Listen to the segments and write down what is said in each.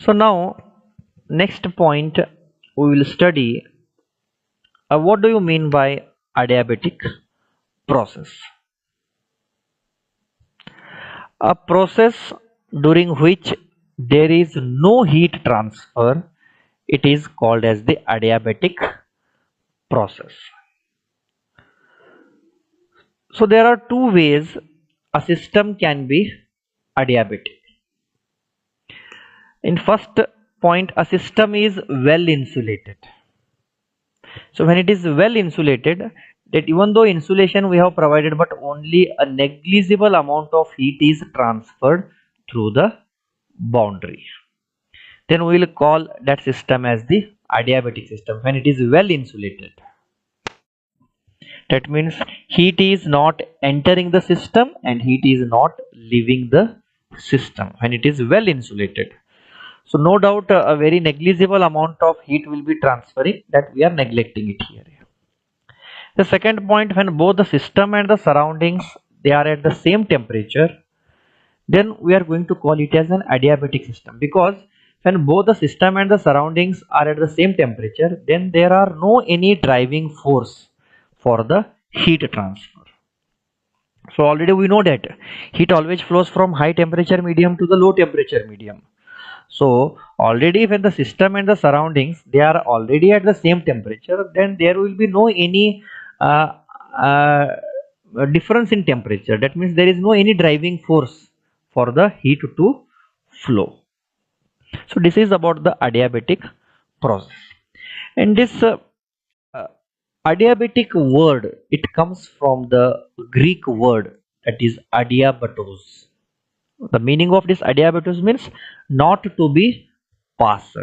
So now next point we will study what do you mean by adiabatic process. A process during which there is no heat transfer, it is called as the adiabatic process. So there are two ways a system can be adiabatic. In first point, a system is well insulated. So when it is well insulated, that even though insulation we have provided, but only a negligible amount of heat is transferred through the boundary, then we will call that system as the adiabatic system when it is well insulated. That means heat is not entering the system and heat is not leaving the system when it is well insulated. So no doubt a very negligible amount of heat will be transferring, that we are neglecting it here. The second point, when both the system and the surroundings they are at the same temperature, then we are going to call it as an adiabatic system, because when both the system and the surroundings are at the same temperature, then there are no any driving force for the heat transfer. So already we know that heat always flows from high temperature medium to the low temperature medium. So already when the system and the surroundings they are already at the same temperature, then there will be no any uh, uh, difference in temperature. That means there is no any driving force for the heat to flow. So this is about the adiabatic process. And this uh, adiabatic word, it comes from the Greek word that is adiabatos. The meaning of this adiabatos means not to be passed.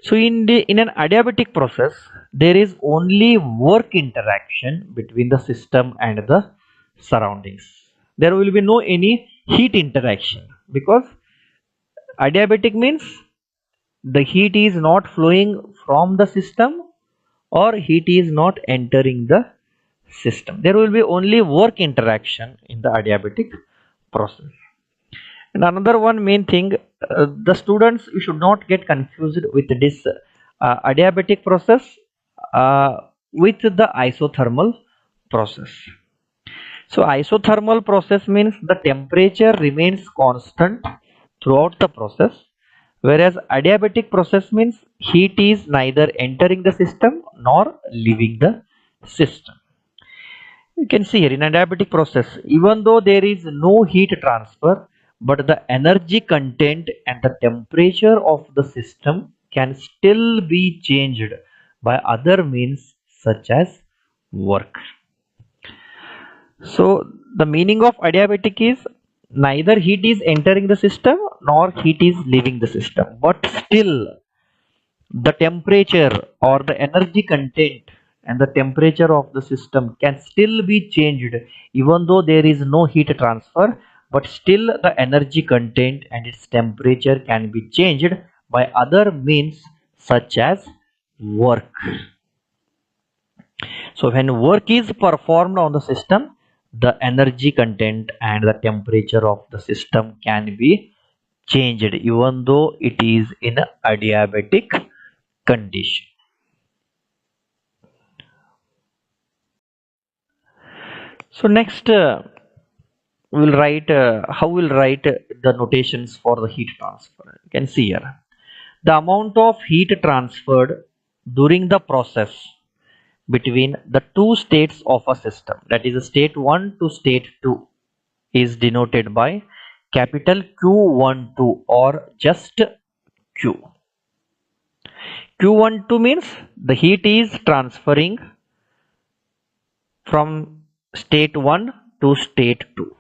So in an adiabatic process, there is only work interaction between the system and the surroundings. There will be no any heat interaction, because adiabatic means the heat is not flowing from the system or heat is not entering the system. There will be only work interaction in the adiabatic process. And another one main thing, the students, you should not get confused with this adiabatic process uh, with the isothermal process. So isothermal process means the temperature remains constant throughout the process, whereas adiabatic process means heat is neither entering the system nor leaving the system. You can see here in a diabetic process, even though there is no heat transfer, but the energy content and the temperature of the system can still be changed by other means such as work. So the meaning of adiabatic is neither heat is entering the system nor heat is leaving the system, but still the temperature or the energy content and the temperature of the system can still be changed even though there is no heat transfer, but still the energy content and its temperature can be changed by other means such as work. So when work is performed on the system, the energy content and the temperature of the system can be changed even though it is in a adiabatic condition. So next we'll write how we'll write the notations for the heat transfer. You can see here the amount of heat transferred during the process between the two states of a system, that is state 1 to state 2, is denoted by capital Q12 or just Q. Q12 means the heat is transferring from state 1 to state 2.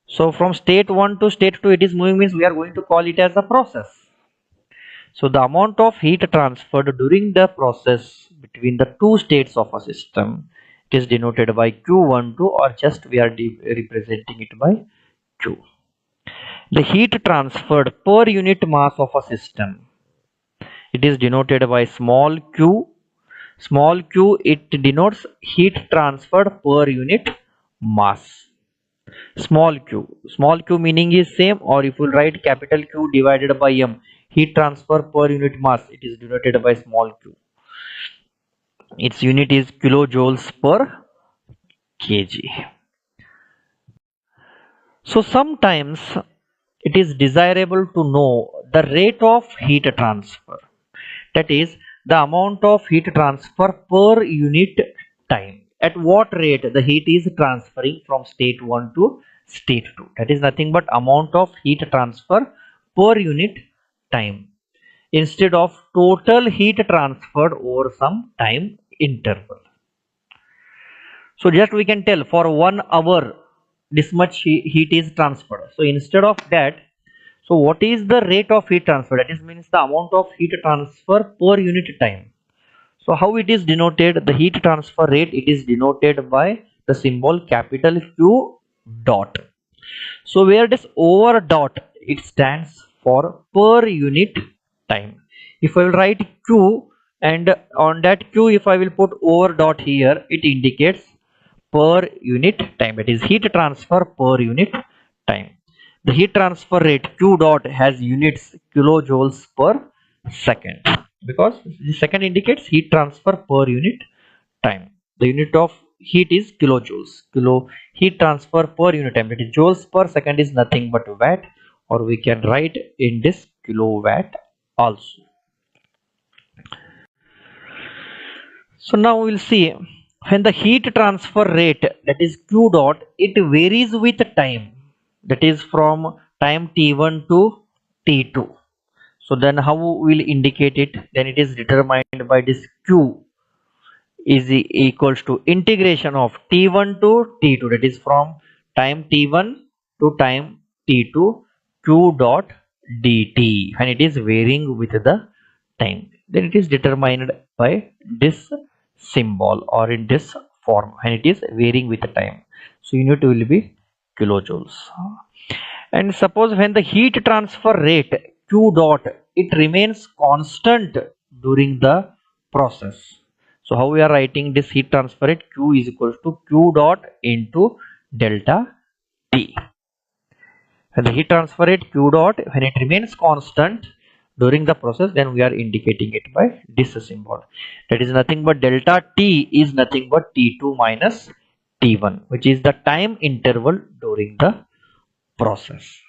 So from state 1 to state 2 it is moving, means we are going to call it as a process. So the amount of heat transferred during the process between the two states of a system, it is denoted by Q12 or just we are representing it by Q. The heat transferred per unit mass of a system, it is denoted by small q. Small q, it denotes heat transferred per unit mass. Small q meaning is same, or if you write capital Q divided by m, heat transfer per unit mass, it is denoted by small q. Its unit is kilojoules per kg. So sometimes it is desirable to know the rate of heat transfer, that is the amount of heat transfer per unit time. At what rate the heat is transferring from state 1 to state 2, that is nothing but amount of heat transfer per unit time, instead of total heat transferred over some time interval. So just we can tell for 1 hour this much heat is transferred. So instead of that, so what is the rate of heat transfer? That is means the amount of heat transfer per unit time. So how it is denoted? The heat transfer rate, it is denoted by the symbol capital Q dot. So where this over dot, it stands for per unit time. If I will write Q, and on that Q if I will put over dot here, it indicates per unit time, that is heat transfer per unit time. The heat transfer rate Q dot has units kilojoules per second, because the second indicates heat transfer per unit time. The unit of heat is kilojoules. Heat transfer per unit time, that is joules per second, is nothing but watt, or we can write in this kilowatt also. So now we will see, when the heat transfer rate, that is Q dot, it varies with time, that is from time t1 to t2. So then how we will indicate it? Then it is determined by this Q is equals to integration of t1 to t2, that is from time t1 to time t2, Q dot dt, when it is varying with the time. Then it is determined by this symbol, or in this form, when it is varying with the time. So unit will be kilojoules. And suppose when the heat transfer rate Q dot, it remains constant during the process. So how we are writing this heat transfer rate? Q is equals to Q dot into delta T. When the heat transfer rate Q dot, when it remains constant during the process, then we are indicating it by this symbol. That is nothing but delta T is nothing but T2 minus T1, which is the time interval during the process.